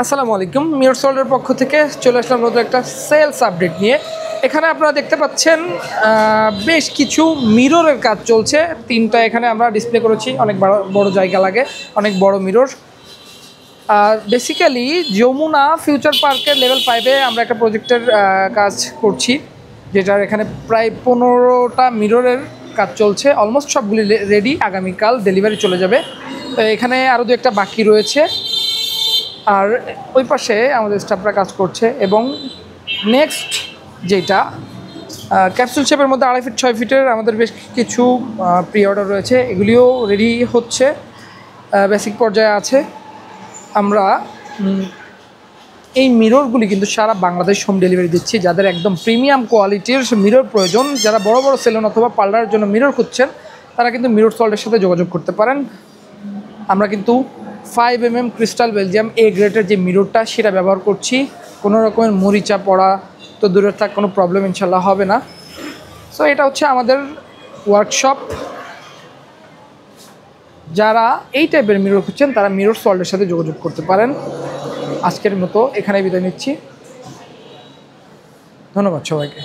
আসসালামু আলাইকুম, মিরর সোল্ডের পক্ষ থেকে চলে আসলাম নতুন একটা সেলস আপডেট নিয়ে। এখানে আপনারা দেখতে পাচ্ছেন বেশ কিছু মিররের কাজ চলছে। তিনটা এখানে আমরা ডিসপ্লে করেছি, অনেক বড় জায়গা লাগে, অনেক বড় মিরর। বেসিক্যালি যমুনা ফিউচার পার্কের লেভেল 5-এ আমরা একটা প্রজেক্টের কাজ করছি, যেটার এখানে প্রায় 15টা মিররের কাজ চলছে। অলমোস্ট সবগুলি রেডি, আগামীকাল ডেলিভারি চলে যাবে। এখানে আরও দু একটা বাকি রয়েছে, আর ওই পাশে আমাদের স্টাফরা কাজ করছে। এবং নেক্সট যেটা ক্যাপসুল শেপের মধ্যে 2.5 ফিট 6 ফিটের আমাদের বেশ কিছু প্রি অর্ডার রয়েছে, এগুলিও রেডি হচ্ছে, বেসিক পর্যায়ে আছে। আমরা এই মিররগুলি কিন্তু সারা বাংলাদেশ হোম ডেলিভারি দিচ্ছি। যাদের একদম প্রিমিয়াম কোয়ালিটির মিরর প্রয়োজন, যারা বড় বড় সেলুন অথবা পার্লারের জন্য মিরর খুঁজছেন, তারা কিন্তু মিরর সল্টের সাথে যোগাযোগ করতে পারেন। আমরা কিন্তু 5mm ক্রিস্টাল বেলজিয়াম এ গ্রেডের যে মিররটা, সেটা ব্যবহার করছি। কোনো রকমের মরিচা পড়া তো দূরের থাক, কোনো প্রবলেম ইনশাল্লাহ হবে না। সো এটা হচ্ছে আমাদের ওয়ার্কশপ। যারা এই টাইপের মিরর খুঁজছেন, তারা মিরর সল্টের সাথে যোগাযোগ করতে পারেন। আজকের মতো এখানে বিদায় নিচ্ছি, ধন্যবাদ সবাইকে।